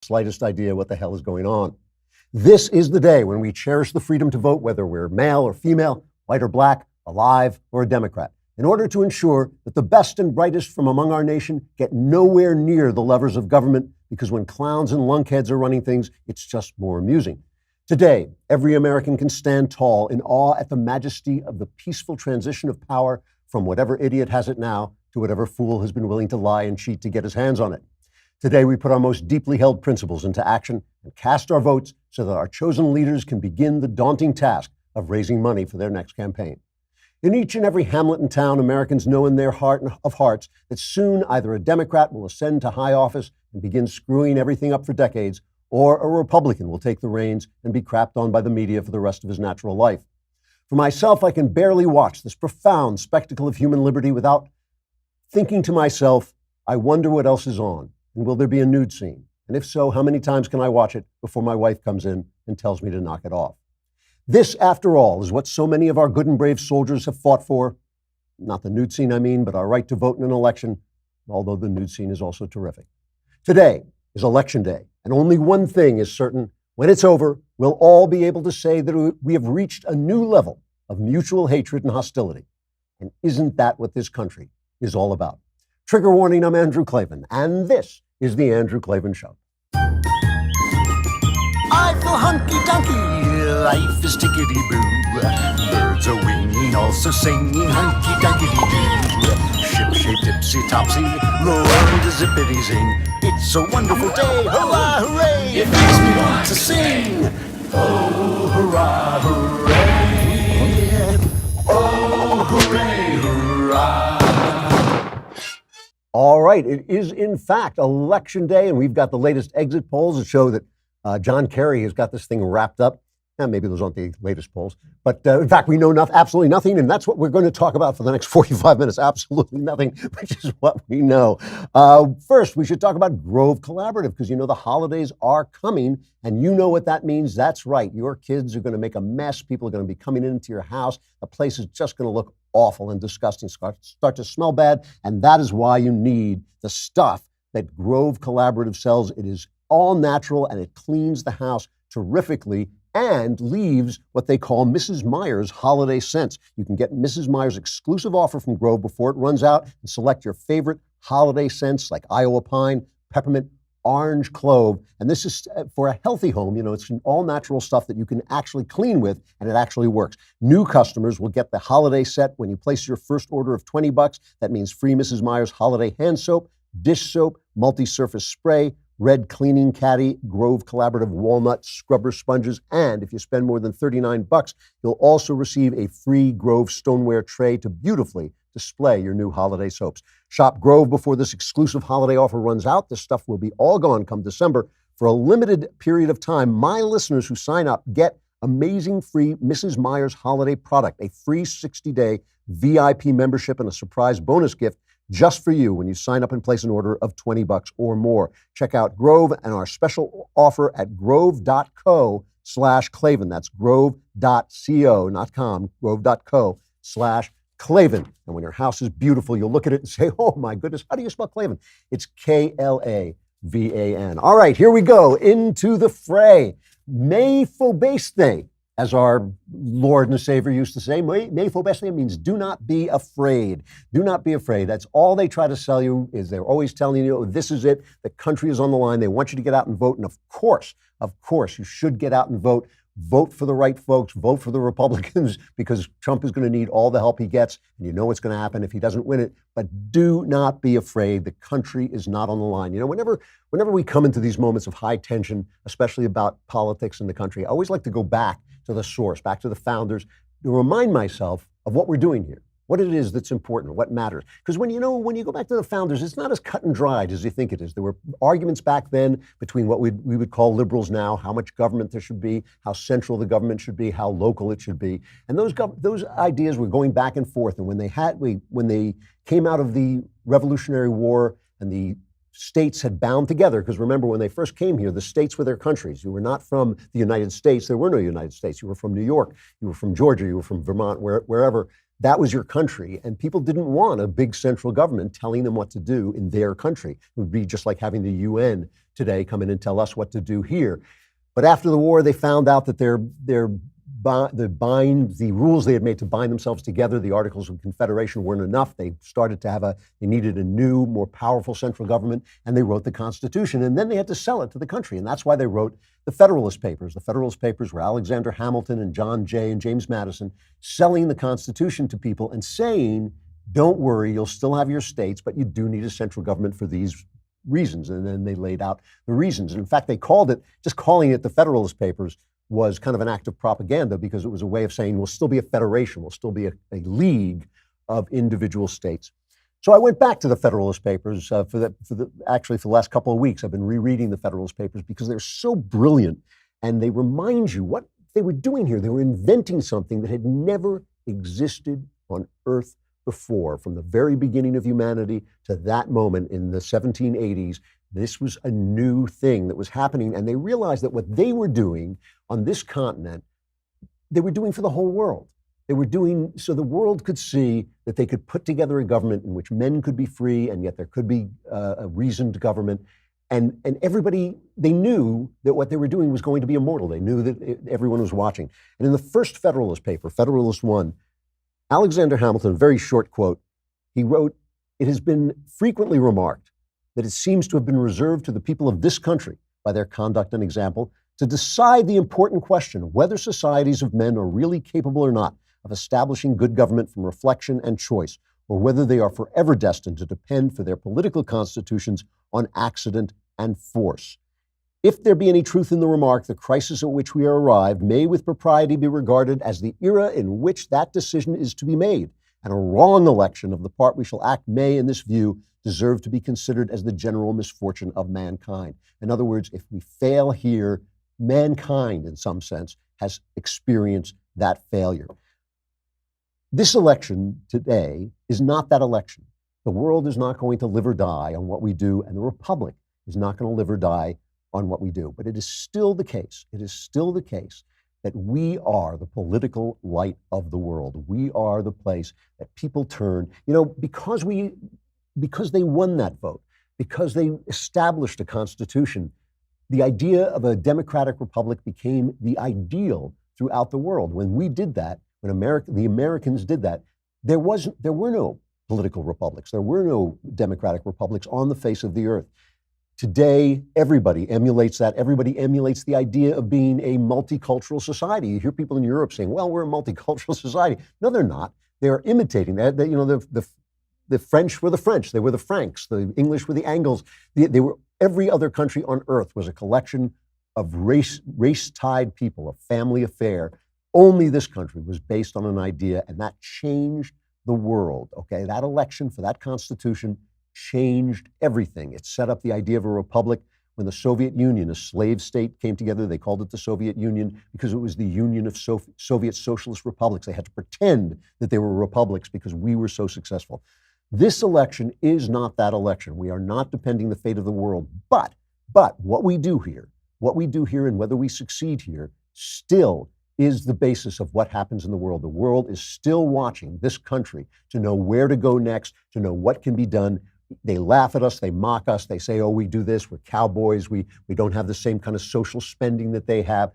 Slightest idea what the hell is going on. This is the day when we cherish the freedom to vote, whether we're male or female, white or black, alive or a Democrat, in order to ensure that the best and brightest from among our nation get nowhere near the levers of government, because when clowns and lunkheads are running things, it's just more amusing. Today, every American can stand tall in awe at the majesty of the peaceful transition of power from whatever idiot has it now to whatever fool has been willing to lie and cheat to get his hands on it. Today, we put our most deeply held principles into action and cast our votes so that our chosen leaders can begin the daunting task of raising money for their next campaign. In each and every hamlet and town, Americans know in their heart of hearts that soon either a Democrat will ascend to high office and begin screwing everything up for decades, or a Republican will take the reins and be crapped on by the media for the rest of his natural life. For myself, I can barely watch this profound spectacle of human liberty without thinking to myself, I wonder what else is on, and will there be a nude scene? And if so, how many times can I watch it before my wife comes in and tells me to knock it off? This, after all, is what so many of our good and brave soldiers have fought for. Not the nude scene, I mean, but our right to vote in an election, although the nude scene is also terrific. Today is Election Day, and only one thing is certain. When it's over, we'll all be able to say that we have reached a new level of mutual hatred and hostility. And isn't that what this country is all about? Trigger warning, I'm Andrew Klavan, and this is The Andrew Klavan Show. I feel hunky-dunky, life is tickety-boo. Birds are winging, also singing hunky-dunky-doo. Ship-shaped, tipsy-topsy, the world is zippity-zing. It's a wonderful day, hurrah, hooray! It makes me want to sing. Oh, hurrah, hooray! Oh, hooray, hurrah! All right, it is in fact Election Day, and we've got the latest exit polls that show that John Kerry has got this thing wrapped up. Maybe those aren't the latest polls, but in fact, we know absolutely nothing, and that's what we're going to talk about for the next 45 minutes. Absolutely nothing, which is what we know. First, we should talk about Grove Collaborative, because you know the holidays are coming, and you know what that means. That's right. Your kids are going to make a mess. People are going to be coming into your house. The place is just going to look awful and disgusting, start to smell bad, and that is why you need the stuff that Grove Collaborative sells. It is all natural, and it cleans the house terrifically and leaves what they call Mrs. Meyer's holiday scents. You can get Mrs. Meyer's exclusive offer from Grove before it runs out and select your favorite holiday scents like Iowa pine, peppermint, orange clove. And this is for a healthy home. You know, it's all natural stuff that you can actually clean with, and it actually works. New customers will get the holiday set when you place your first order of $20. That means free Mrs. Meyer's holiday hand soap, dish soap, multi-surface spray, red cleaning caddy, Grove Collaborative walnut scrubber sponges, and if you spend more than $39, you'll also receive a free Grove stoneware tray to beautifully display your new holiday soaps. Shop Grove before this exclusive holiday offer runs out. This stuff will be all gone come December. For a limited period of time, my listeners who sign up get amazing free Mrs. Meyer's holiday product, a free 60-day VIP membership, and a surprise bonus gift just for you when you sign up and place an order of $20 or more. Check out Grove and our special offer at grove.co/Klavan. That's grove.co, not com, grove.co/Klavan. And when your house is beautiful, you'll look at it and say, oh my goodness, how do you spell Klavan? It's Klavan. All right, here we go into the fray. Me phobeste, as our Lord and Savior used to say. Me phobeste means do not be afraid. Do not be afraid. That's all they try to sell you. Is they're always telling you, oh, this is it. The country is on the line. They want you to get out and vote. And of course, you should get out and vote. Vote for the right folks. Vote for the Republicans, because Trump is going to need all the help he gets. And you know what's going to happen if he doesn't win it. But do not be afraid. The country is not on the line. You know, whenever we come into these moments of high tension, especially about politics in the country, I always like to go back to the source, back to the founders, to remind myself of what we're doing here, what it is that's important, what matters. Because when you go back to the founders, it's not as cut and dried as you think it is. There were arguments back then between what we would call liberals now, how much government there should be, how central the government should be, how local it should be. And those ideas were going back and forth. And when they came out of the Revolutionary War and the states had bound together, because remember, when they first came here, the states were their countries. You were not from the United States. There were no United States. You were from New York. You were from Georgia. You were from Vermont, wherever. That was your country, and people didn't want a big central government telling them what to do in their country. It would be just like having the UN today come in and tell us what to do here. But after the war, they found out that the rules they had made to bind themselves together, the Articles of Confederation, weren't enough. They started to they needed a new, more powerful central government, and they wrote the Constitution. And then they had to sell it to the country. And that's why they wrote the Federalist Papers. The Federalist Papers were Alexander Hamilton and John Jay and James Madison selling the Constitution to people and saying, don't worry, you'll still have your states, but you do need a central government for these reasons. And then they laid out the reasons. And in fact, just calling it the Federalist Papers was kind of an act of propaganda, because it was a way of saying we'll still be a federation, we'll still be a league of individual states. So I went back to the Federalist Papers actually for the last couple of weeks. I've been rereading the Federalist Papers because they're so brilliant, and they remind you what they were doing here. They were inventing something that had never existed on Earth before. From the very beginning of humanity to that moment in the 1780s, this was a new thing that was happening, and they realized that what they were doing on this continent, they were doing for the whole world. They were doing so the world could see that they could put together a government in which men could be free, and yet there could be a reasoned government. And everybody, they knew that what they were doing was going to be immortal. They knew that everyone was watching. And in the first Federalist paper, Federalist One, Alexander Hamilton, a very short quote, he wrote, "It has been frequently remarked that it seems to have been reserved to the people of this country, by their conduct and example, to decide the important question of whether societies of men are really capable or not of establishing good government from reflection and choice, or whether they are forever destined to depend for their political constitutions on accident and force. If there be any truth in the remark, the crisis at which we are arrived may with propriety be regarded as the era in which that decision is to be made, and a wrong election of the part we shall act may, in this view, deserve to be considered as the general misfortune of mankind." In other words, if we fail here, mankind, in some sense, has experienced that failure. This election today is not that election. The world is not going to live or die on what we do, and the Republic is not going to live or die on what we do. But it is still the case. It is still the case that we are the political light of the world. We are the place that people turn, because they won that vote, because they established a constitution. The idea of a democratic republic became the ideal throughout the world. When we did that, when the Americans did that, there were no political republics. There were no democratic republics on the face of the earth. Today, everybody emulates that. Everybody emulates the idea of being a multicultural society. You hear people in Europe saying, well, we're a multicultural society. No, they're not. They're imitating that. The French were the French. They were the Franks. The English were the Angles. Every other country on earth was a collection of race-tied people, a family affair. Only this country was based on an idea, and that changed the world, okay? That election for that constitution changed everything. It set up the idea of a republic. When the Soviet Union, a slave state, came together, they called it the Soviet Union because it was the union of Soviet socialist republics. They had to pretend that they were republics because we were so successful. This election is not that election. We are not depending the fate of the world. But what we do here and whether we succeed here still is the basis of what happens in the world. The world is still watching this country to know where to go next, to know what can be done. They laugh at us, they mock us, they say, oh, we do this, we're cowboys, we don't have the same kind of social spending that they have.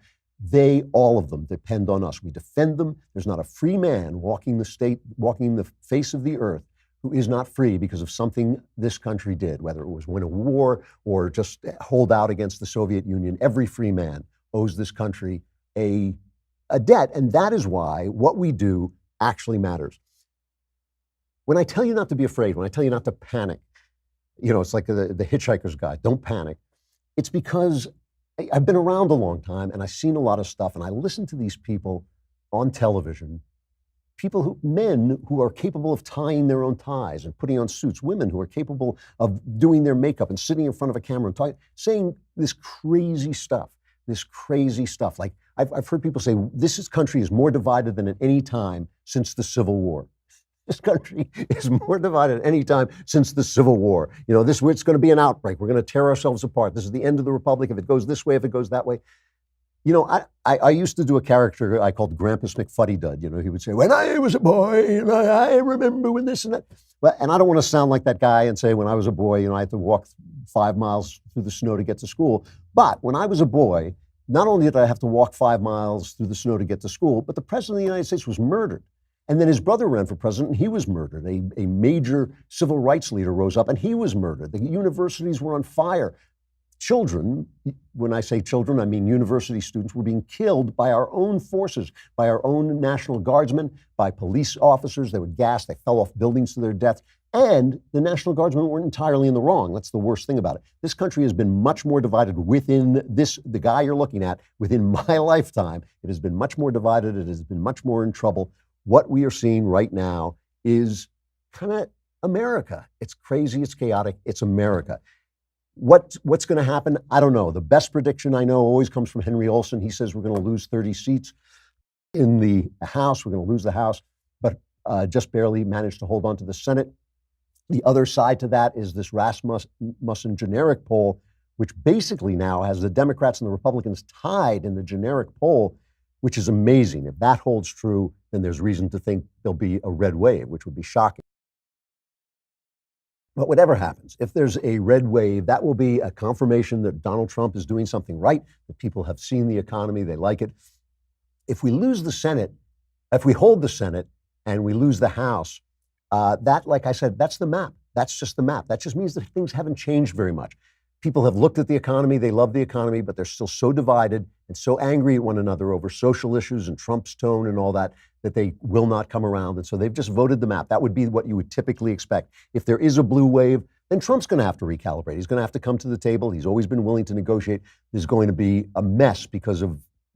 All of them depend on us. We defend them. There's not a free man walking the face of the earth who is not free because of something this country did, whether it was win a war or just hold out against the Soviet Union. Every free man owes this country a debt, and that is why what we do actually matters. When I tell you not to be afraid, when I tell you not to panic, it's like the Hitchhiker's Guide, don't panic. It's because I've been around a long time and I've seen a lot of stuff, and I listen to these people on television, men who are capable of tying their own ties and putting on suits, women who are capable of doing their makeup and sitting in front of a camera and saying this crazy stuff. Like I've heard people say, this country is more divided than at any time since the Civil War. This country is more divided at any time since the Civil War. It's going to be an outbreak. We're going to tear ourselves apart. This is the end of the republic. If it goes this way, if it goes that way. You know, I used to do a character I called Grampus McFuddy-Dud. You know, he would say, when I was a boy, and I remember when this and that. Well, and I don't want to sound like that guy and say, when I was a boy, you know, I had to walk 5 miles through the snow to get to school. But when I was a boy, not only did I have to walk 5 miles through the snow to get to school, but the president of the United States was murdered. And then his brother ran for president, and he was murdered. A major civil rights leader rose up, and he was murdered. The universities were on fire. Children, when I say children, I mean university students, were being killed by our own forces, by our own National Guardsmen, by police officers. They were gassed, they fell off buildings to their death. And the National Guardsmen weren't entirely in the wrong. That's the worst thing about it. This country has been much more divided within the guy you're looking at, within my lifetime. It has been much more divided. It has been much more in trouble. What we are seeing right now is kind of America. It's crazy, it's chaotic, it's America. What's going to happen? I don't know. The best prediction I know always comes from Henry Olsen. He says we're going to lose 30 seats in the House. We're going to lose the House, but just barely managed to hold on to the Senate. The other side to that is this Rasmussen generic poll, which basically now has the Democrats and the Republicans tied in the generic poll, which is amazing. If that holds true, then there's reason to think there'll be a red wave, which would be shocking. But whatever happens, if there's a red wave, that will be a confirmation that Donald Trump is doing something right, that people have seen the economy, they like it. If we lose the Senate, if we hold the Senate and we lose the House, that, like I said, that's the map. That's just the map. That just means that things haven't changed very much. People have looked at the economy, they love the economy, but they're still so divided and so angry at one another over social issues and Trump's tone and all that, that they will not come around. And so they've just voted the map. That would be what you would typically expect. If there is a blue wave, then Trump's going to have to recalibrate. He's going to have to come to the table. He's always been willing to negotiate. There's going to be a mess because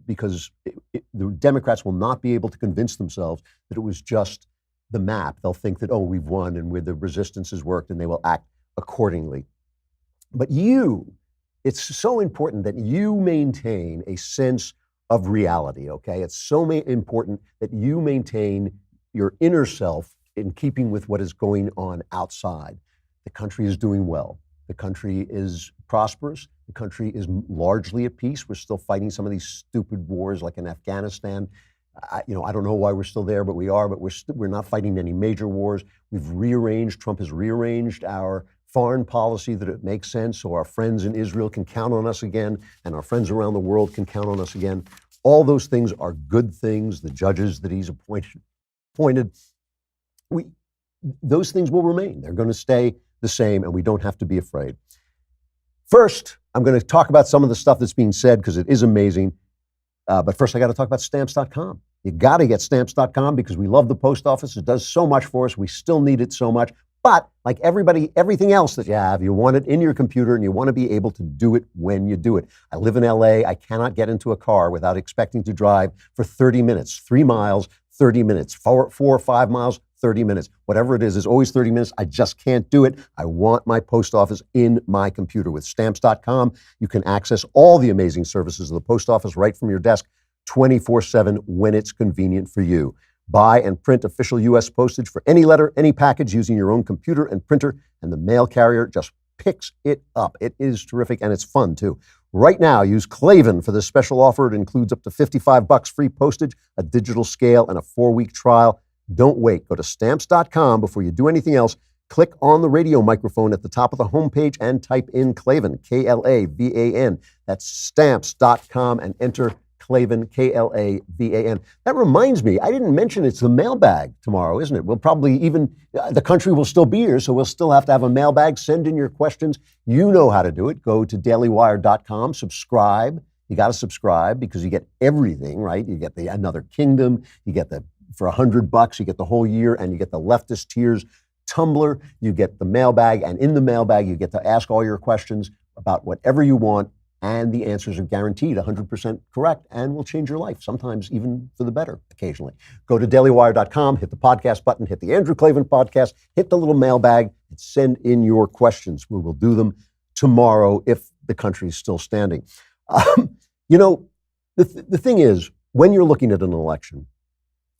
the Democrats will not be able to convince themselves that it was just the map. They'll think that, oh, we've won and the resistance has worked, and they will act accordingly. But it's so important that you maintain a sense of reality, okay? It's so important that you maintain your inner self in keeping with what is going on outside. The country is doing well. The country is prosperous. The country is largely at peace. We're still fighting some of these stupid wars like in Afghanistan. I don't know why we're still there, but we are. But we're not fighting any major wars. Trump has rearranged our foreign policy that it makes sense, so our friends in Israel can count on us again, and our friends around the world can count on us again. All those things are good things. The judges that he's appointed, those things will remain. They're going to stay the same, and we don't have to be afraid. First, I'm going to talk about some of the stuff that's being said because it is amazing. But first, I got to talk about Stamps.com. You got to get Stamps.com because we love the post office. It does so much for us. We still need it so much. But like everything else that you have, you want it in your computer and you want to be able to do it when you do it. I live in LA. I cannot get into a car without expecting to drive for 30 minutes, 3 miles, 30 minutes, 4 or 5 miles, 30 minutes. Whatever it is always 30 minutes. I just can't do it. I want my post office in my computer. With Stamps.com, you can access all the amazing services of the post office right from your desk 24/7 when it's convenient for you. Buy and print official U.S. postage for any letter, any package using your own computer and printer, and the mail carrier just picks it up. It is terrific, and it's fun, too. Right now, use Klavan for this special offer. It includes up to $55 free postage, a digital scale, and a 4-week trial. Don't wait. Go to Stamps.com before you do anything else. Click on the radio microphone at the top of the homepage and type in Klavan, Klavan. That's Stamps.com, and enter Klavan, Klavan. That reminds me, I didn't mention it's the mailbag tomorrow, isn't it? We'll probably the country will still be here, so we'll still have to have a mailbag. Send in your questions. You know how to do it. Go to dailywire.com, subscribe. You got to subscribe because you get everything, right? You get the Another Kingdom. You get for $100, you get the whole year, and you get the Leftist Tears Tumblr. You get the mailbag, and in the mailbag, you get to ask all your questions about whatever you want. And the answers are guaranteed 100% correct and will change your life, sometimes even for the better occasionally. Go to dailywire.com, hit the podcast button, hit the Andrew Klavan podcast, hit the little mailbag, and send in your questions. We will do them tomorrow if the country is still standing. The thing is, when you're looking at an election,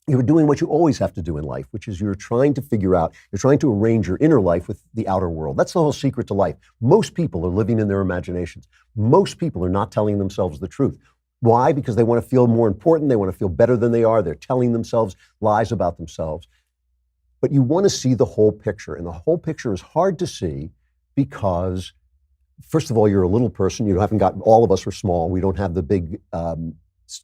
you're doing what you always have to do in life, which is you're trying to arrange your inner life with the outer world. That's the whole secret to life. Most people are living in their imaginations. Most people are not telling themselves the truth. Why? Because they want to feel more important. They want to feel better than they are. They're telling themselves lies about themselves. But you want to see the whole picture. And the whole picture is hard to see because, first of all, you're a little person. You haven't got, all of us are small. We don't have the big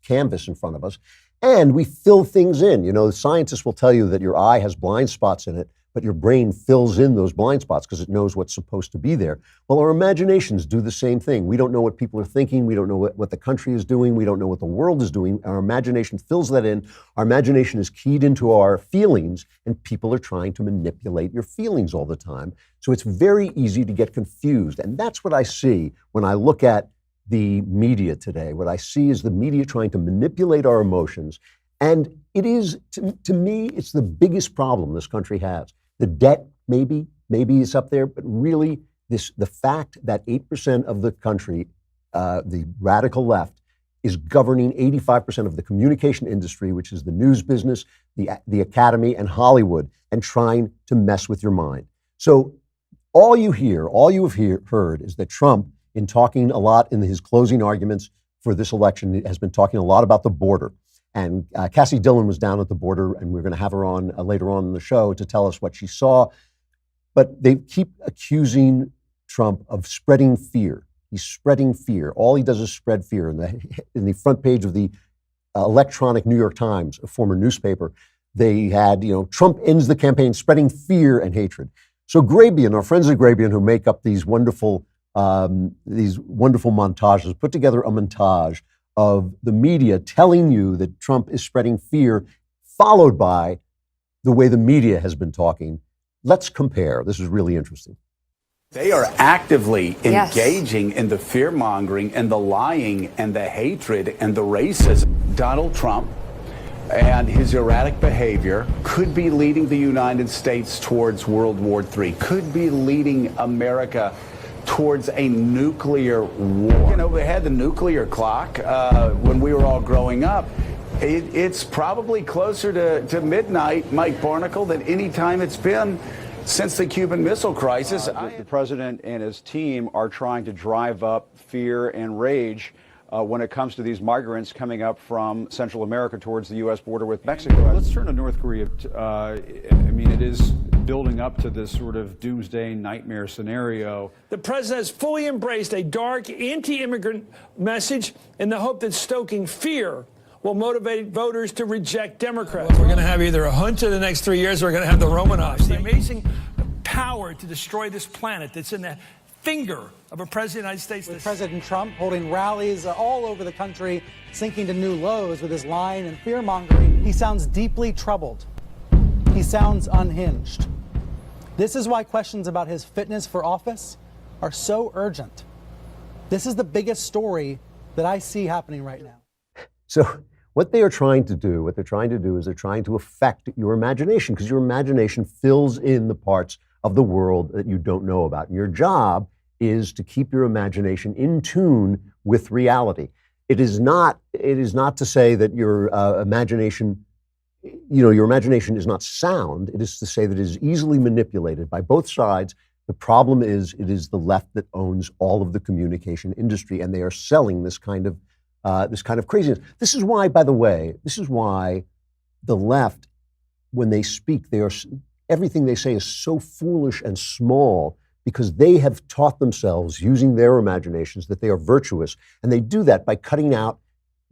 canvas in front of us. And we fill things in. You know, scientists will tell you that your eye has blind spots in it, but your brain fills in those blind spots because it knows what's supposed to be there. Well, our imaginations do the same thing. We don't know what people are thinking. We don't know what the country is doing. We don't know what the world is doing. Our imagination fills that in. Our imagination is keyed into our feelings, and people are trying to manipulate your feelings all the time. So it's very easy to get confused. And that's what I see when I look at the media today. What I see is the media trying to manipulate our emotions. And it is, to me, it's the biggest problem this country has. The debt, maybe it's up there, but really the fact that 8% of the country, the radical left, is governing 85% of the communication industry, which is the news business, the academy, and Hollywood, and trying to mess with your mind. So all you have heard is that Trump, in talking a lot in his closing arguments for this election, has been talking a lot about the border. And Cassie Dillon was down at the border, and we're going to have her on later on in the show to tell us what she saw. But they keep accusing Trump of spreading fear. He's spreading fear. All he does is spread fear. In the front page of the electronic New York Times, a former newspaper, they had, Trump ends the campaign spreading fear and hatred. So Grabian, our friends at Grabian, who make up these wonderful montages, put together a montage of the media telling you that Trump is spreading fear, followed by the way the media has been talking. Let's compare. This is really interesting. They are actively engaging in the fear-mongering and the lying and the hatred and the racism. Donald Trump and his erratic behavior could be leading the United States towards World War III, could be leading America towards a nuclear war. You know, we had the nuclear clock when we were all growing up. It's probably closer to midnight, Mike Barnacle, than any time it's been since the Cuban Missile Crisis. The president and his team are trying to drive up fear and rage when it comes to these migrants coming up from Central America towards the U.S. border with Mexico. Let's turn to North Korea. It is building up to this sort of doomsday nightmare scenario. The president has fully embraced a dark anti-immigrant message in the hope that stoking fear will motivate voters to reject Democrats. We're going to have either a junta the next 3 years, or we're going to have the Romanovs. The amazing power to destroy this planet that's in the finger of a president of the United States. With President Trump holding rallies all over the country, sinking to new lows with his lying and fear-mongering, he sounds deeply troubled. He sounds unhinged. This is why questions about his fitness for office are so urgent. This is the biggest story that I see happening right now. So what they're trying to do is they're trying to affect your imagination, because your imagination fills in the parts of the world that you don't know about. And your job is to keep your imagination in tune with reality. It is not to say that your imagination is not sound. It is to say that it is easily manipulated by both sides. The problem is it is the left that owns all of the communication industry, and they are selling this kind of craziness. This is why, by the way, the left, when they speak, everything they say is so foolish and small, because they have taught themselves, using their imaginations, that they are virtuous. And they do that by cutting out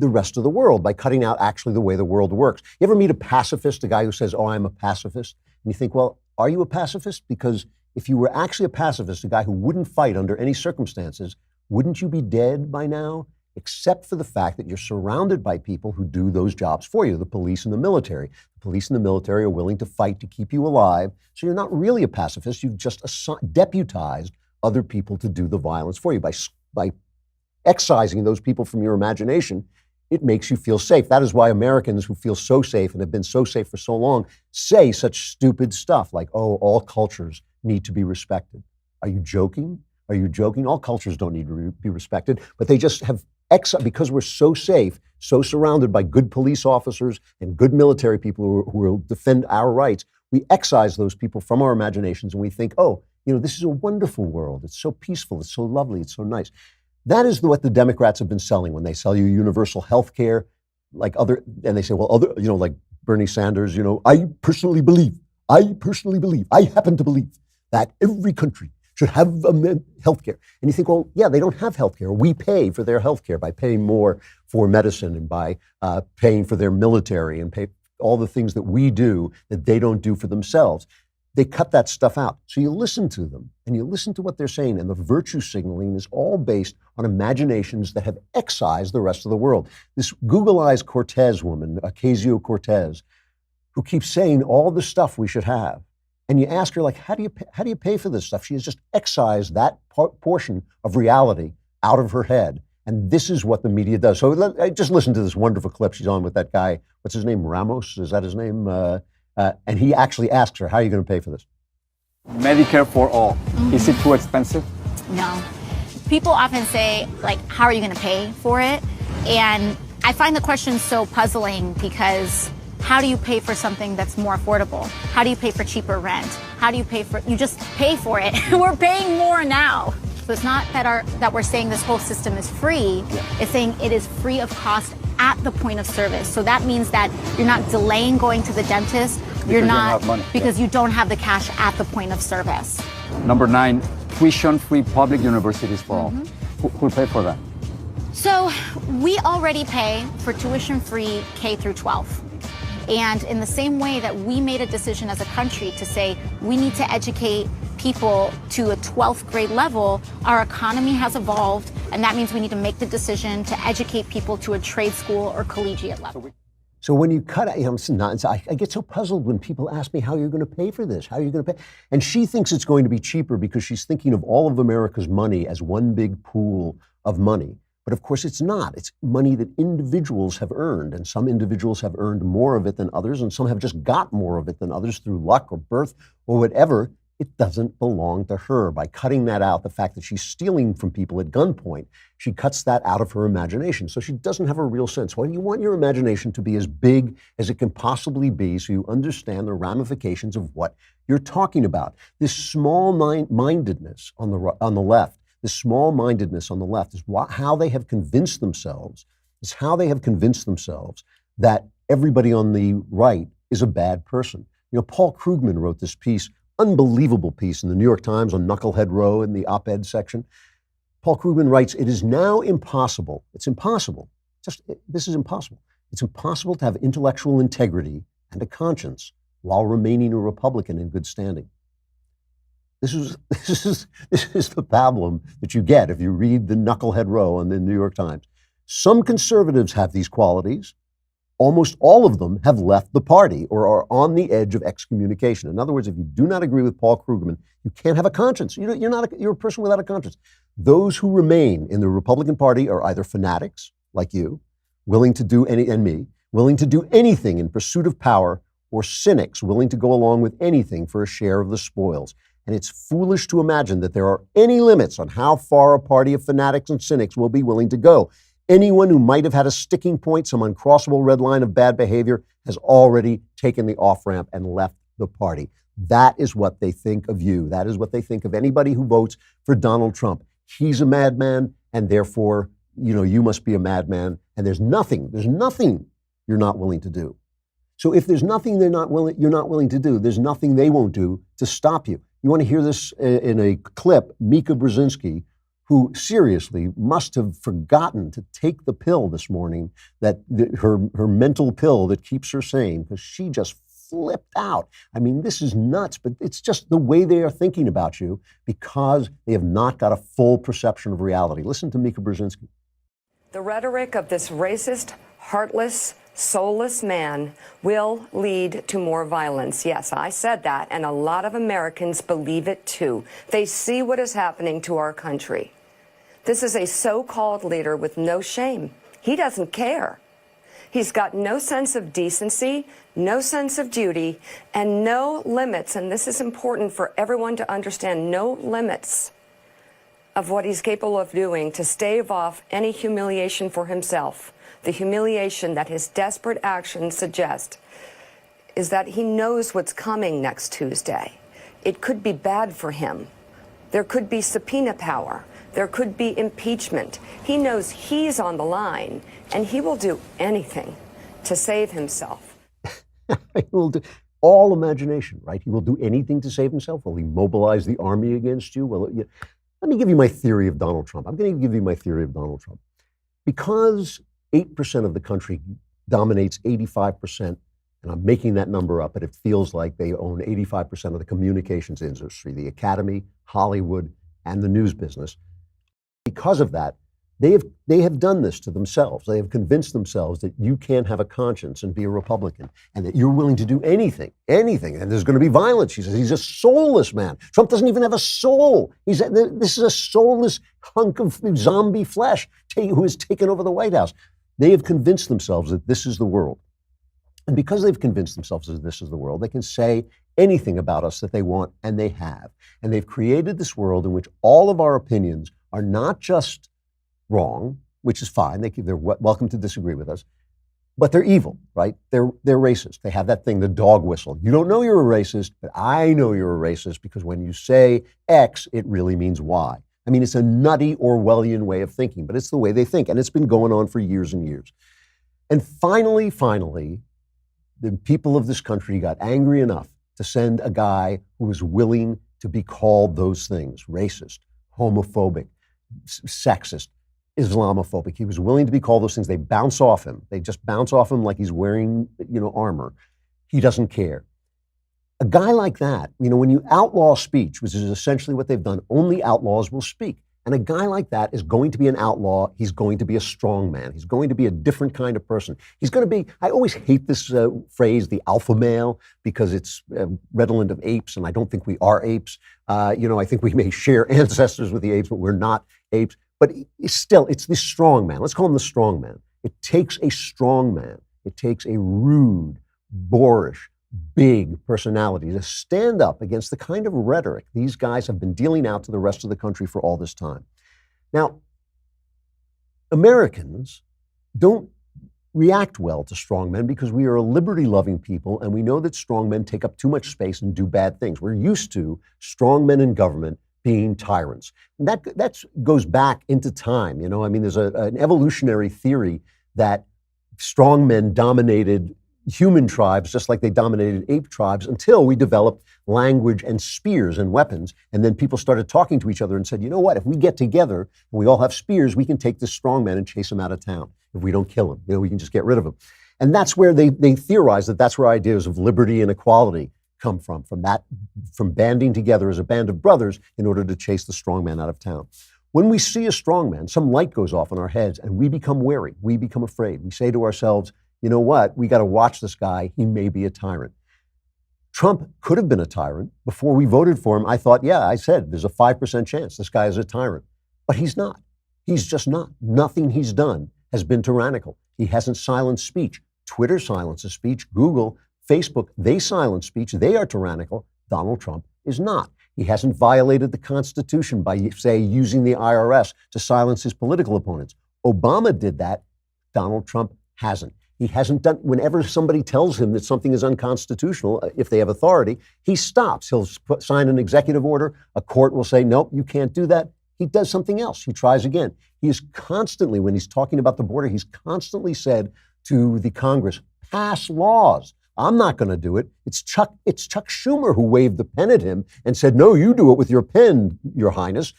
the rest of the world, by cutting out actually the way the world works. You ever meet a pacifist, a guy who says, "Oh, I'm a pacifist"? And you think, well, are you a pacifist? Because if you were actually a pacifist, a guy who wouldn't fight under any circumstances, wouldn't you be dead by now? Except for the fact that you're surrounded by people who do those jobs for you, the police and the military. The police and the military are willing to fight to keep you alive. So you're not really a pacifist. You've just deputized other people to do the violence for you. By excising those people from your imagination, it makes you feel safe. That is why Americans who feel so safe and have been so safe for so long say such stupid stuff like, "Oh, all cultures need to be respected." Are you joking? Are you joking? All cultures don't need to be respected, but they just have because we're so safe, so surrounded by good police officers and good military people who will defend our rights, we excise those people from our imaginations, and we think, oh, this is a wonderful world. It's so peaceful. It's so lovely. It's so nice. That is what the Democrats have been selling when they sell you universal health care, and they say, well, like Bernie Sanders, I happen to believe that every country should have health care. And you think, well, yeah, they don't have health care. We pay for their health care by paying more for medicine and by paying for their military and pay all the things that we do that they don't do for themselves. They cut that stuff out. So you listen to them and you listen to what they're saying, and the virtue signaling is all based on imaginations that have excised the rest of the world. This Google-eyes Cortez woman, Ocasio-Cortez, who keeps saying all the stuff we should have. And you ask her, like, how do you pay for this stuff? She has just excised that portion of reality out of her head. And this is what the media does. So just listen to this wonderful clip she's on with that guy. What's his name? Ramos? Is that his name? And he actually asks her, how are you going to pay for this? Medicare for all. Is it too expensive? No. People often say, like, how are you going to pay for it? And I find the question so puzzling because how do you pay for something that's more affordable? How do you pay for cheaper rent? How do you pay for, you just pay for it. We're paying more now. So it's not that we're saying this whole system is free. It's saying it is free of cost at the point of service. So that means that you're not delaying going to the dentist. Because you don't have the cash at the point of service. Number 9, tuition-free public universities for all. Who'll pay for that? So we already pay for tuition-free K through 12. And in the same way that we made a decision as a country to say we need to educate people to a 12th grade level, our economy has evolved, and that means we need to make the decision to educate people to a trade school or collegiate level. So when you cut out, I get so puzzled when people ask me how you're going to pay for this, how are you going to pay? And she thinks it's going to be cheaper because she's thinking of all of America's money as one big pool of money. But of course it's not. It's money that individuals have earned, and some individuals have earned more of it than others, and some have just got more of it than others through luck or birth or whatever. It doesn't belong to her. By cutting that out, the fact that she's stealing from people at gunpoint, she cuts that out of her imagination. So she doesn't have a real sense. Well, you want your imagination to be as big as it can possibly be so you understand the ramifications of what you're talking about. This small-mindedness on the left, this small-mindedness on the left is how they have convinced themselves, that everybody on the right is a bad person. Paul Krugman wrote this piece, unbelievable piece in the New York Times on Knucklehead Row in the op-ed section. Paul Krugman writes, it is now impossible. It's impossible. This is impossible. It's impossible to have intellectual integrity and a conscience while remaining a Republican in good standing. This is the pablum that you get if you read the Knucklehead Row on the New York Times. Some conservatives have these qualities. Almost all of them have left the party or are on the edge of excommunication. In other words, if you do not agree with Paul Krugman, you can't have a conscience. You're a person without a conscience. Those who remain in the Republican Party are either fanatics, like you, willing to do anything in pursuit of power, or cynics willing to go along with anything for a share of the spoils. And it's foolish to imagine that there are any limits on how far a party of fanatics and cynics will be willing to go. Anyone who might have had a sticking point, some uncrossable red line of bad behavior, has already taken the off-ramp and left the party. That is what they think of you. That is what they think of anybody who votes for Donald Trump. He's a madman, and therefore, you must be a madman. And there's nothing you're not willing to do. So if there's nothing you're not willing to do, there's nothing they won't do to stop you. You want to hear this in a clip, Mika Brzezinski, who seriously must have forgotten to take the pill this morning, her mental pill that keeps her sane, because she just flipped out. I mean, this is nuts, but it's just the way they are thinking about you because they have not got a full perception of reality. Listen to Mika Brzezinski. The rhetoric of this racist, heartless, soulless man will lead to more violence. Yes, I said that, and a lot of Americans believe it too. They see what is happening to our country. This is a so-called leader with no shame. He doesn't care. He's got no sense of decency, no sense of duty, and no limits, and this is important for everyone to understand, no limits of what he's capable of doing to stave off any humiliation for himself. The humiliation that his desperate actions suggest is that he knows what's coming next Tuesday. It could be bad for him. There could be subpoena power. There could be impeachment. He knows he's on the line, and he will do anything to save himself. He will do all imagination, right? He will do anything to save himself. Will he mobilize the army against you? Let me give you my theory of Donald Trump. I'm going to give you my theory of Donald Trump. Because 8% of the country dominates 85%, and I'm making that number up, but it feels like they own 85% of the communications industry, the Academy, Hollywood, and the news business. Because of that, they have done this to themselves. They have convinced themselves that you can't have a conscience and be a Republican, and that you're willing to do anything, and there's going to be violence. He says he's a soulless man. Trump doesn't even have a soul. This is a soulless hunk of zombie flesh who has taken over the White House. They have convinced themselves that this is the world. And because they've convinced themselves that this is the world, they can say anything about us that they want, and they have. And they've created this world in which all of our opinions are not just wrong, which is fine. They're welcome to disagree with us, but they're evil, right? They're racist. They have that thing, the dog whistle. You don't know you're a racist, but I know you're a racist because when you say X, it really means Y. I mean, it's a nutty Orwellian way of thinking, but it's the way they think, and it's been going on for years and years. And finally, the people of this country got angry enough to send a guy who was willing to be called those things: racist, homophobic, sexist, Islamophobic. He was willing to be called those things. They bounce off him. They just bounce off him like he's wearing, armor. He doesn't care. A guy like that, when you outlaw speech, which is essentially what they've done, only outlaws will speak. And a guy like that is going to be an outlaw. He's going to be a strong man. He's going to be a different kind of person. He's going to be, I always hate this phrase, the alpha male, because it's redolent of apes, and I don't think we are apes. I think we may share ancestors with the apes, but we're not apes. But still, it's the strong man. Let's call him the strong man. It takes a strong man. It takes a rude, boorish, big personality to stand up against the kind of rhetoric these guys have been dealing out to the rest of the country for all this time. Now, Americans don't react well to strong men because we are a liberty-loving people, and we know that strong men take up too much space and do bad things. We're used to strong men in government being tyrants. And that goes back into time. There's an evolutionary theory that strong men dominated human tribes just like they dominated ape tribes until we developed language and spears and weapons. And then people started talking to each other and said, you know what, if we get together and we all have spears, we can take this strong man and chase him out of town. If we don't kill him, we can just get rid of him. And that's where they theorize that's where ideas of liberty and equality come from banding together as a band of brothers in order to chase the strong man out of town. When we see a strong man, some light goes off in our heads and we become wary. We become afraid. We say to ourselves, you know what? We got to watch this guy. He may be a tyrant. Trump could have been a tyrant. Before we voted for him, I thought, I said there's a 5% chance this guy is a tyrant. But he's not. He's just not. Nothing he's done has been tyrannical. He hasn't silenced speech. Twitter silences speech. Google, Facebook, they silence speech. They are tyrannical. Donald Trump is not. He hasn't violated the Constitution by, say, using the IRS to silence his political opponents. Obama did that. Donald Trump hasn't. He hasn't done, whenever somebody tells him that something is unconstitutional, if they have authority, he stops. He'll sign an executive order. A court will say, nope, you can't do that. He does something else. He tries again. He is constantly, when he's talking about the border, he's constantly said to the Congress, pass laws. I'm not going to do it. It's Chuck Schumer who waved the pen at him and said, no, you do it with your pen, Your Highness.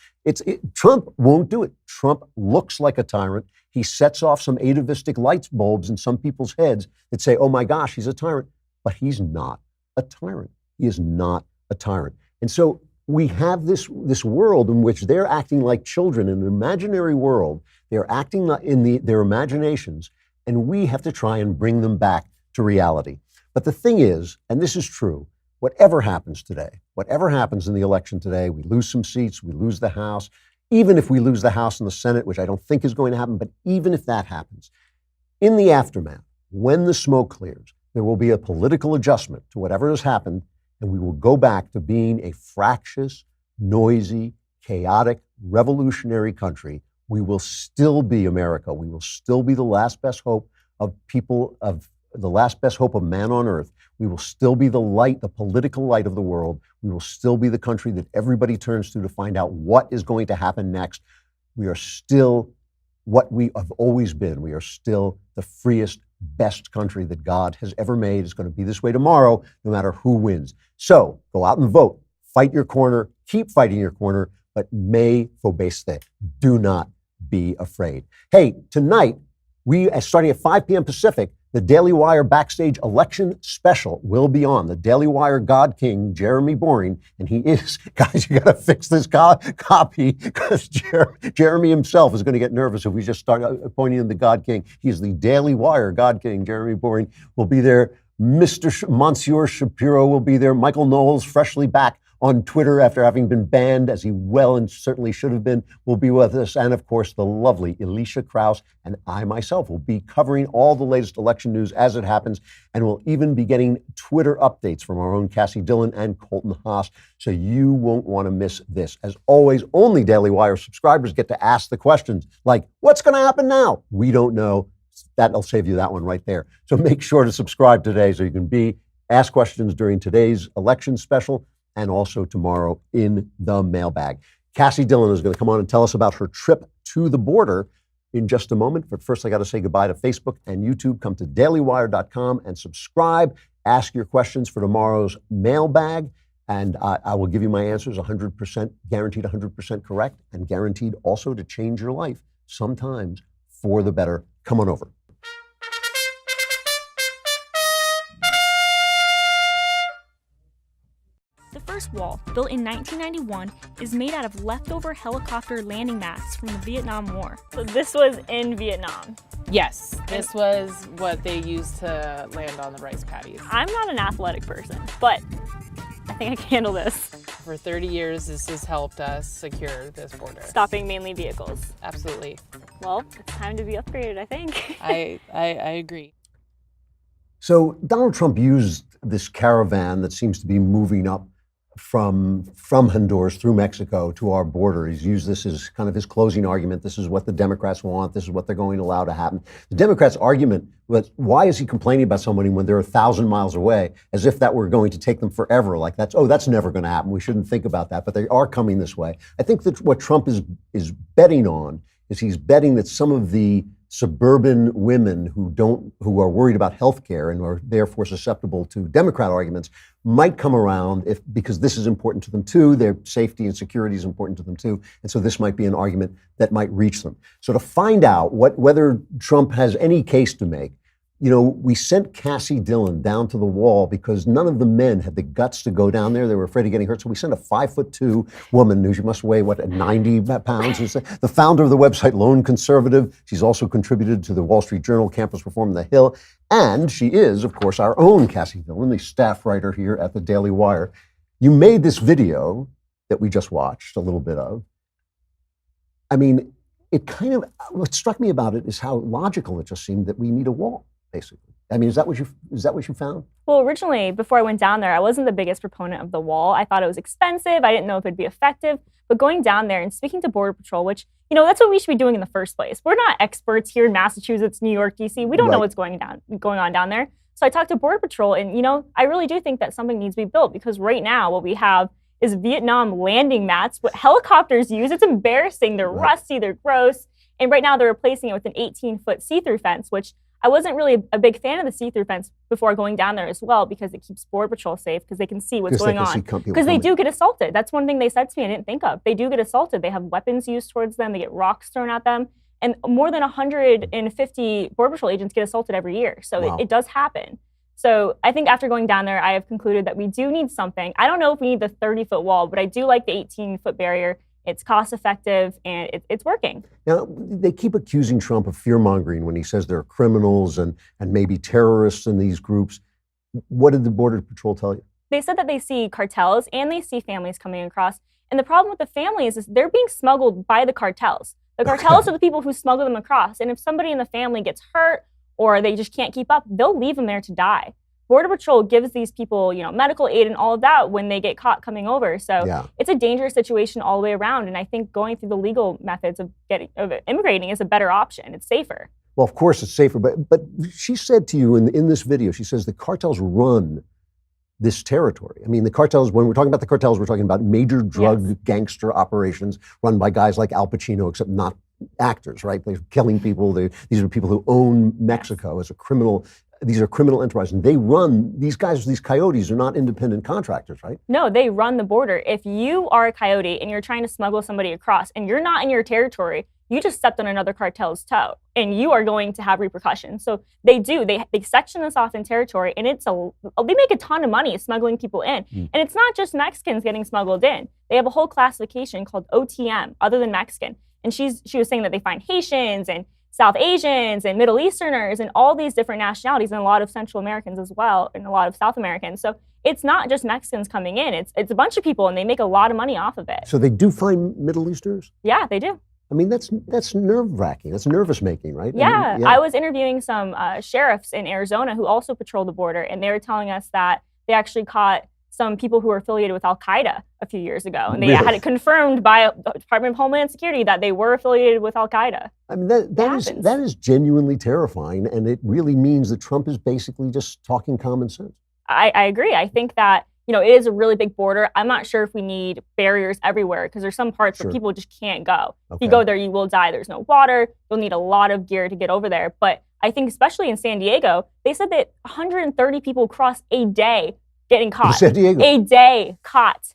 Trump won't do it. Trump looks like a tyrant. He sets off some atavistic light bulbs in some people's heads that say, oh my gosh, he's a tyrant. But he's not a tyrant. He is not a tyrant. And so we have this world in which they're acting like children in an imaginary world. They're acting in their imaginations, and we have to try and bring them back to reality. But the thing is, and this is true, whatever happens today, whatever happens in the election today, we lose some seats, we lose the House. Even if we lose the House and the Senate, which I don't think is going to happen, but even if that happens, in the aftermath, when the smoke clears, there will be a political adjustment to whatever has happened, and we will go back to being a fractious, noisy, chaotic, revolutionary country. We will still be America. We will still be the last best hope of the last best hope of man on earth. We will still be the light, the political light of the world. We will still be the country that everybody turns to find out what is going to happen next. we are still what we have always been. We are still the freest, best country that God has ever made. It's going to be this way tomorrow, no matter who wins. So go out and vote. Fight your corner. Keep fighting your corner. But me fobeste. Do not be afraid. Hey, tonight, starting at 5 p.m. Pacific, the Daily Wire Backstage Election Special will be on. The Daily Wire God King, Jeremy Boring, and he is, guys, you got to fix this copy because Jeremy himself is going to get nervous if we just start appointing him the God King. He's the Daily Wire God King. Jeremy Boring will be there. Monsieur Shapiro will be there. Michael Knowles, freshly back on Twitter after having been banned, as he well and certainly should have been, will be with us. And of course, the lovely Alicia Krause and I myself will be covering all the latest election news as it happens. And we'll even be getting Twitter updates from our own Cassie Dillon and Colton Haas. So you won't want to miss this. As always, only Daily Wire subscribers get to ask the questions like, what's going to happen now? We don't know. That'll save you that one right there. So make sure to subscribe today so you can ask questions during today's election special and also tomorrow in the mailbag. Cassie Dillon is going to come on and tell us about her trip to the border in just a moment. But first, I got to say goodbye to Facebook and YouTube. Come to dailywire.com and subscribe. Ask your questions for tomorrow's mailbag. And I will give you my answers 100%, guaranteed 100% correct, and guaranteed also to change your life, sometimes for the better. Come on over. The first wall, built in 1991, is made out of leftover helicopter landing mats from the Vietnam War. So this was in Vietnam? Yes, this was what they used to land on the rice paddies. I'm not an athletic person, but I think I can handle this. For 30 years, this has helped us secure this border. Stopping mainly vehicles. Absolutely. Well, it's time to be upgraded, I think. I agree. So Donald Trump used this caravan that seems to be moving up from Honduras through Mexico to our border. He's used this as kind of his closing argument. This is what the Democrats want. This is what they're going to allow to happen. The Democrats' argument was, why is he complaining about somebody when they're 1,000 miles away, as if that were going to take them forever? Like that's never going to happen. We shouldn't think about that. But they are coming this way. I think that what Trump is betting on is he's betting that some of the suburban women who are worried about health care and are therefore susceptible to Democrat arguments might come around because this is important to them too. Their safety and security is important to them too. And so this might be an argument that might reach them. So to find out whether Trump has any case to make, we sent Cassie Dillon down to the wall because none of the men had the guts to go down there. They were afraid of getting hurt. So we sent a 5'2" woman who must weigh, 90 pounds? The founder of the website Lone Conservative. She's also contributed to the Wall Street Journal, Campus Reform, and The Hill. And she is, of course, our own Cassie Dillon, the staff writer here at the Daily Wire. You made this video that we just watched a little bit of. I mean, what struck me about it is how logical it just seemed that we need a wall. Basically. I mean, is that what you found? Well, originally, before I went down there, I wasn't the biggest proponent of the wall. I thought it was expensive. I didn't know if it'd be effective. But going down there and speaking to Border Patrol, which, that's what we should be doing in the first place. We're not experts here in Massachusetts, New York, DC. We don't know what's going on down there. So I talked to Border Patrol, and, I really do think that something needs to be built because right now what we have is Vietnam landing mats, what helicopters use. It's embarrassing. They're rusty. They're gross. And right now they're replacing it with an 18-foot see-through fence, which I wasn't really a big fan of the see-through fence before going down there as well because it keeps Border Patrol safe because they can see what's going on. Because they do get assaulted. That's one thing they said to me I didn't think of. They do get assaulted. They have weapons used towards them. They get rocks thrown at them. And more than 150 Border Patrol agents get assaulted every year. So it does happen. So I think after going down there, I have concluded that we do need something. I don't know if we need the 30-foot wall, but I do like the 18-foot barrier. It's cost effective and it's working. Now, they keep accusing Trump of fear-mongering when he says there are criminals and maybe terrorists in these groups. What did the Border Patrol tell you? They said that they see cartels and they see families coming across. And the problem with the families is they're being smuggled by the cartels. The cartels are the people who smuggle them across. And if somebody in the family gets hurt or they just can't keep up, they'll leave them there to die. Border Patrol gives these people, medical aid and all of that when they get caught coming over. So It's a dangerous situation all the way around. And I think going through the legal methods of immigrating is a better option. It's safer. Well, of course it's safer. But she said to you in this video, she says the cartels run this territory. I mean, the cartels, when we're talking about the cartels, we're talking about major drug gangster operations run by guys like Al Pacino, except not actors, right? They're killing people. These are people who own Mexico as a criminal. These are criminal enterprises. And they run, these guys, these coyotes are not independent contractors, right? No, they run the border. If you are a coyote and you're trying to smuggle somebody across and you're not in your territory, you just stepped on another cartel's toe and you are going to have repercussions. So they section this off in territory, and they make a ton of money smuggling people in. And it's not just Mexicans getting smuggled in. They have a whole classification called OTM, other than Mexican. And she was saying that they find Haitians and South Asians and Middle Easterners and all these different nationalities, and a lot of Central Americans as well, and a lot of South Americans. So it's not just Mexicans coming in. It's a bunch of people, and they make a lot of money off of it. So they do find Middle Easterners? Yeah, they do. I mean, that's nerve-wracking. That's nervous-making, right? Yeah. I was interviewing some sheriffs in Arizona who also patrol the border, and they were telling us that they actually caught some people who were affiliated with Al-Qaeda a few years ago. And they had it confirmed by the Department of Homeland Security that they were affiliated with Al-Qaeda. I mean, that is genuinely terrifying, and it really means that Trump is basically just talking common sense. I agree. I think that, it is a really big border. I'm not sure if we need barriers everywhere, because there's some parts where people just can't go. If you go there, you will die. There's no water. You'll need a lot of gear to get over there. But I think especially in San Diego, they said that 130 people cross a day getting caught. San Diego. A day caught.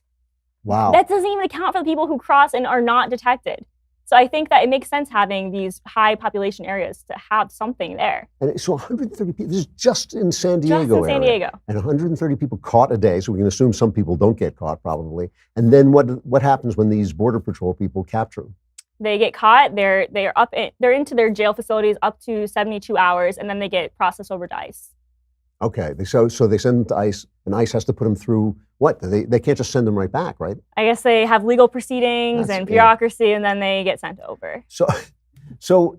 Wow. That doesn't even account for the people who cross and are not detected. So I think that it makes sense having these high population areas to have something there. And so 130 people, this is just in San Diego. Just in San Diego. And 130 people caught a day, so we can assume some people don't get caught probably. And then what happens when these Border Patrol people capture them? They get caught, they're into their jail facilities up to 72 hours, and then they get processed over to ICE. Okay, so they send them to ICE, and ICE has to put them through what? They can't just send them right back, right? I guess they have legal proceedings and bureaucracy, and then they get sent over. So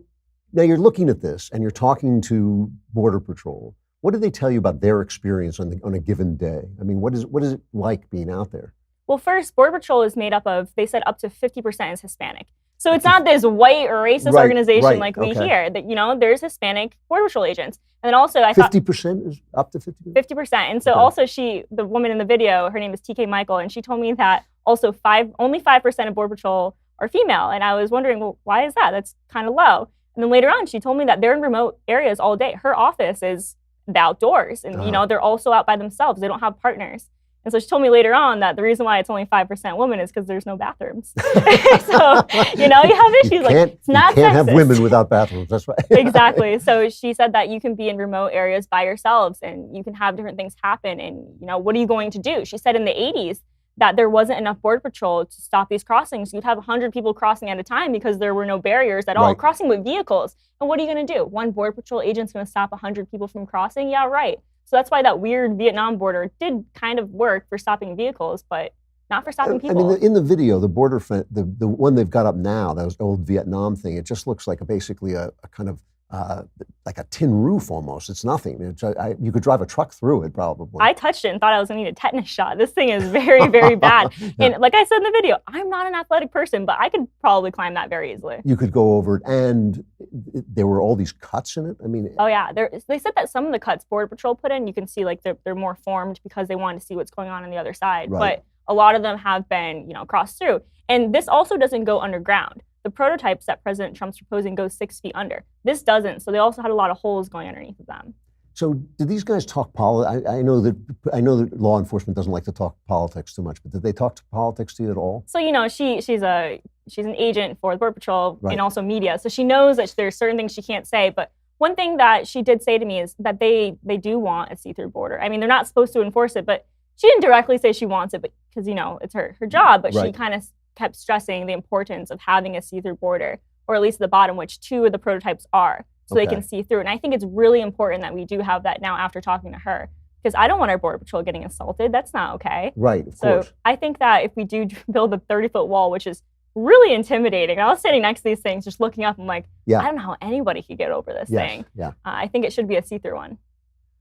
now you're looking at this, and you're talking to Border Patrol. What do they tell you about their experience on a given day? I mean, what is it like being out there? Well, first, Border Patrol is made up of, they said up to 50% is Hispanic. So it's not this white or racist organization like we hear. That there's Hispanic Border Patrol agents. And then also I thought 50% is up to 50%? 50%. And so also the woman in the video, her name is TK Michael, and she told me that also only 5% of Border Patrol are female. And I was wondering, well, why is that? That's kind of low. And then later on, she told me that they're in remote areas all day. Her office is the outdoors, and they're also out by themselves. They don't have partners. And so she told me later on that the reason why it's only 5% women is because there's no bathrooms. So, you have issues like it's not You can't sexist. have women without bathrooms, that's right. Exactly. So she said that you can be in remote areas by yourselves and you can have different things happen. And, what are you going to do? She said in the 80s that there wasn't enough Border Patrol to stop these crossings. You'd have 100 people crossing at a time because there were no barriers at all, crossing with vehicles. And what are you going to do? One Border Patrol agent's going to stop 100 people from crossing? Yeah, right. So that's why that weird Vietnam border did kind of work for stopping vehicles, but not for stopping people. I mean, in the video, the border fence, the one they've got up now, that was old Vietnam thing, it just looks like basically a kind of like a tin roof almost. It's nothing. You could drive a truck through it probably. I touched it and thought I was going to need a tetanus shot. This thing is very, very bad. And like I said in the video, I'm not an athletic person, but I could probably climb that very easily. You could go over it, and there were all these cuts in it. I mean, oh yeah, they said that some of the cuts Border Patrol put in, you can see like they're more formed because they wanted to see what's going on the other side. Right. But a lot of them have been, crossed through. And this also doesn't go underground. The prototypes that President Trump's proposing go 6 feet under. This doesn't, so they also had a lot of holes going underneath of them. So did these guys talk politics? I know that law enforcement doesn't like to talk politics too much, but did they talk to politics to you at all? So she's an agent for the Border Patrol and also media, so she knows that there's certain things she can't say. But one thing that she did say to me is that they do want a see-through border. I mean, they're not supposed to enforce it, but she didn't directly say she wants it, but because it's her job. But she kind of kept stressing the importance of having a see-through border, or at least the bottom, which 2 of the prototypes are, so they can see through. And I think it's really important that we do have that now after talking to her, because I don't want our Border Patrol getting assaulted. That's not okay. Right, of course. So I think that if we do build a 30-foot wall, which is really intimidating. I was standing next to these things, just looking up. I'm like, I don't know how anybody could get over this thing. Yeah. I think it should be a see-through one.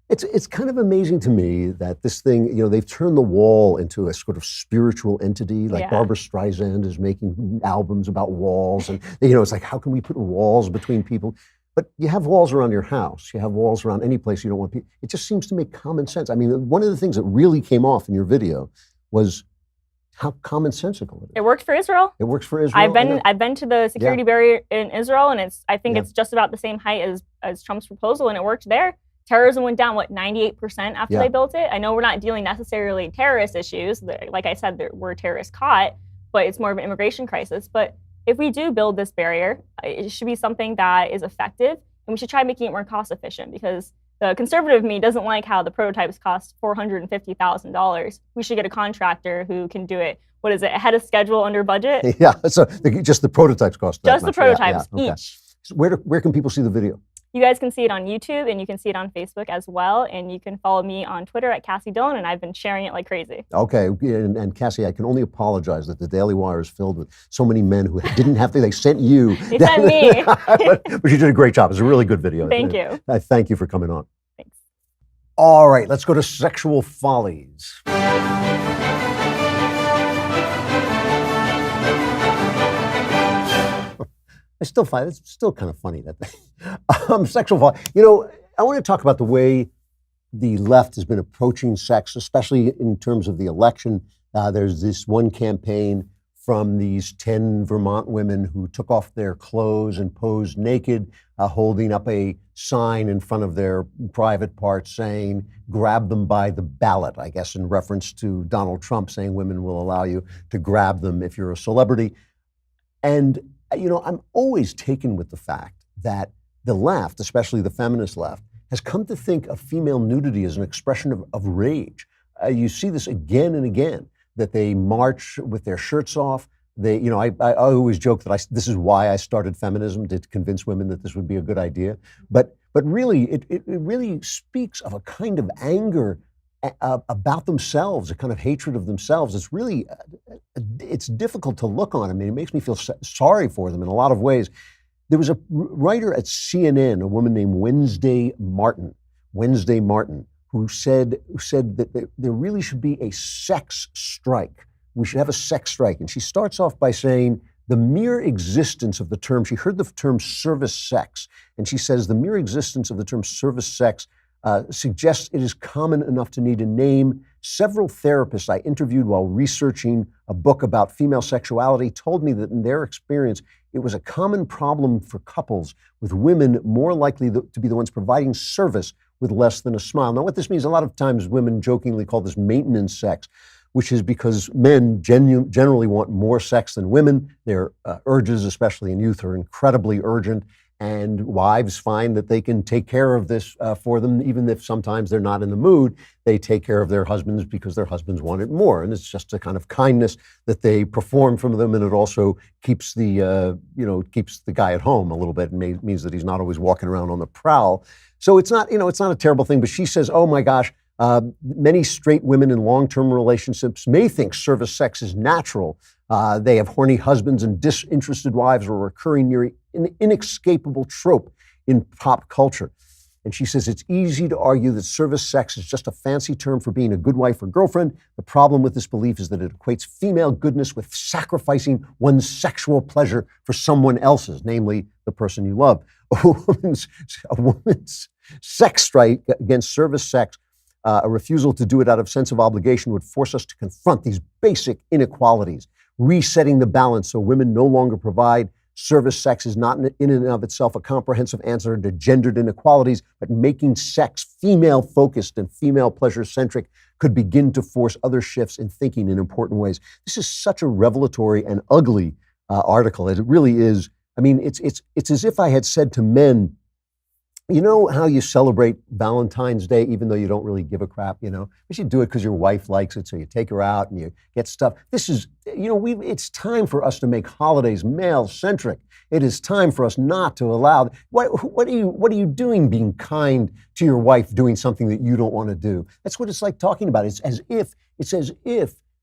It's kind of amazing to me that this thing, they've turned the wall into a sort of spiritual entity. Like Barbra Streisand is making albums about walls, and it's like, how can we put walls between people? But you have walls around your house. You have walls around any place you don't want people. It just seems to make common sense. I mean, one of the things that really came off in your video was how commonsensical it is. It worked for Israel. It works for Israel. I've been to the security barrier in Israel, and I think it's just about the same height as Trump's proposal, and it worked there. Terrorism went down, 98% after they built it? I know we're not dealing necessarily terrorist issues. Like I said, there were terrorists caught, but it's more of an immigration crisis. But if we do build this barrier, it should be something that is effective, and we should try making it more cost efficient, because the conservative me doesn't like how the prototypes cost $450,000. We should get a contractor who can do it. What is it, ahead of schedule, under budget? Yeah, so just the prototypes cost that Just much. the prototypes Okay. each. So where can people see the video? You guys can see it on YouTube, and you can see it on Facebook as well. And you can follow me on Twitter at Cassie Dillon, and I've been sharing it like crazy. Okay, and Cassie, I can only apologize that the Daily Wire is filled with so many men who didn't have to. They sent you. They sent me. but you did a great job. It's a really good video. Thank you. I thank you for coming on. Thanks. All right, let's go to sexual follies. I still find it's still kind of funny that sexual folly. You know, I want to talk about the way the left has been approaching sex, especially in terms of the election. There's this one campaign from these 10 Vermont women who took off their clothes and posed naked, holding up a sign in front of their private parts saying, grab them by the ballot, I guess in reference to Donald Trump saying women will allow you to grab them if you're a celebrity. And, you know, I'm always taken with the fact that the left, especially the feminist left, has come to think of female nudity as an expression of rage. You see this again and again, that they march with their shirts off. They, you know, I always joke that this is why I started feminism, to convince women that this would be a good idea. But really, it really speaks of a kind of anger about themselves, a kind of hatred of themselves. It's really, it's difficult to look on. I mean, it makes me feel sorry for them in a lot of ways. There was a writer at CNN, a woman named Wednesday Martin, who said that there really should be a sex strike. We should have a sex strike. And she starts off by saying the mere existence of the term, she heard the term service sex, and she says the mere existence of the term service sex suggests it is common enough to need a name. Several therapists I interviewed while researching a book about female sexuality told me that in their experience, it was a common problem for couples with women more likely to be the ones providing service with less than a smile. Now, what this means, a lot of times women jokingly call this maintenance sex, which is because men generally want more sex than women. Their urges, especially in youth, are incredibly urgent. And wives find that they can take care of this for them, even if sometimes they're not in the mood. They take care of their husbands because their husbands want it more. And it's just a kind of kindness that they perform from them. And it also keeps keeps the guy at home a little bit, and means that he's not always walking around on the prowl. So it's not a terrible thing. But she says, oh my gosh, many straight women in long-term relationships may think service sex is natural. They have horny husbands and disinterested wives, or recurring near an inescapable trope in pop culture. And she says it's easy to argue that service sex is just a fancy term for being a good wife or girlfriend. The problem with this belief is that it equates female goodness with sacrificing one's sexual pleasure for someone else's, namely the person you love. A woman's sex strike against service sex, a refusal to do it out of sense of obligation, would force us to confront these basic inequalities, resetting the balance so women no longer provide. Service sex is not in and of itself a comprehensive answer to gendered inequalities, but making sex female-focused and female pleasure-centric could begin to force other shifts in thinking in important ways. This is such a revelatory and ugly article. It really is. I mean, it's as if I had said to men, you know how you celebrate Valentine's Day even though you don't really give a crap, you know? You should do it because your wife likes it, so you take her out and you get stuff. This is, it's time for us to make holidays male-centric. It is time for us not to allow, what are you doing being kind to your wife doing something that you don't want to do? That's what it's like talking about. It's as if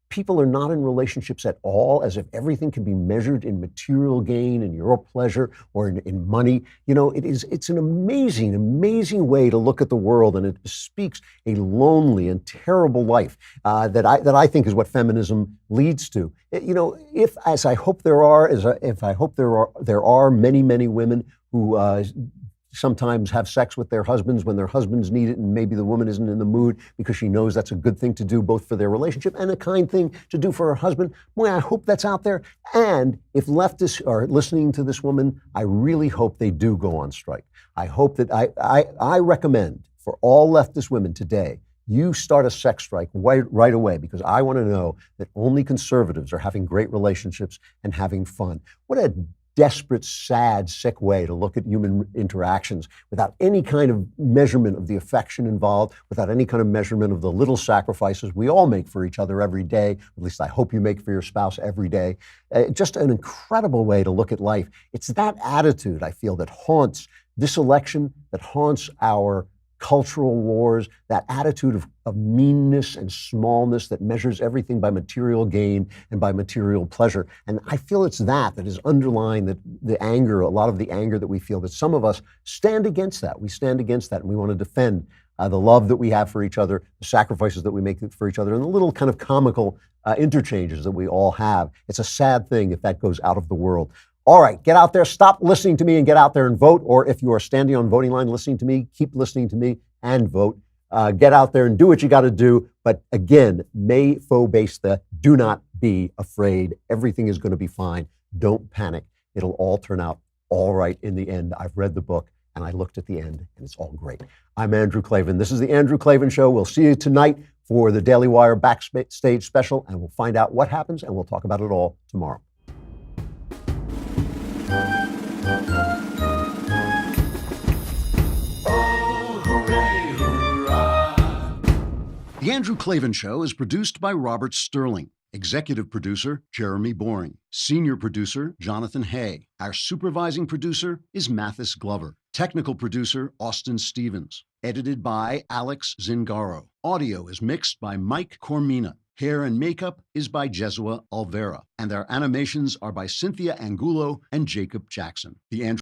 people are not in relationships at all, as if everything can be measured in material gain and your pleasure or in money. You know, it's an amazing, amazing way to look at the world, and it speaks a lonely and terrible life that I think is what feminism leads to. You know, there are many, many women who sometimes have sex with their husbands when their husbands need it, and maybe the woman isn't in the mood because she knows that's a good thing to do both for their relationship and a kind thing to do for her husband. Boy, I hope that's out there. And if leftists are listening to this woman, I really hope they do go on strike. I hope that I recommend for all leftist women today, you start a sex strike right away, because I want to know that only conservatives are having great relationships and having fun. What a desperate, sad, sick way to look at human interactions without any kind of measurement of the affection involved, without any kind of measurement of the little sacrifices we all make for each other every day. At least I hope you make for your spouse every day. Just an incredible way to look at life. It's that attitude, I feel, that haunts this election, that haunts our cultural wars, that attitude of meanness and smallness that measures everything by material gain and by material pleasure. And I feel it's that is underlying the anger, a lot of the anger that we feel, that some of us stand against that. We stand against that, and we want to defend the love that we have for each other, the sacrifices that we make for each other, and the little kind of comical interchanges that we all have. It's a sad thing if that goes out of the world. All right, get out there, stop listening to me and get out there and vote. Or if you are standing on voting line listening to me, keep listening to me and vote. Get out there and do what you got to do. But again, me fo basta, do not be afraid. Everything is going to be fine. Don't panic. It'll all turn out all right in the end. I've read the book and I looked at the end and it's all great. I'm Andrew Klavan. This is the Andrew Klavan Show. We'll see you tonight for the Daily Wire Backstage Special, and we'll find out what happens and we'll talk about it all tomorrow. The Andrew Klavan Show is produced by Robert Sterling. Executive producer, Jeremy Boring. Senior producer, Jonathan Hay. Our supervising producer is Mathis Glover. Technical producer, Austin Stevens. Edited by Alex Zingaro. Audio is mixed by Mike Cormina. Hair and makeup is by Jesua Alvera. And our animations are by Cynthia Angulo and Jacob Jackson. The Andrew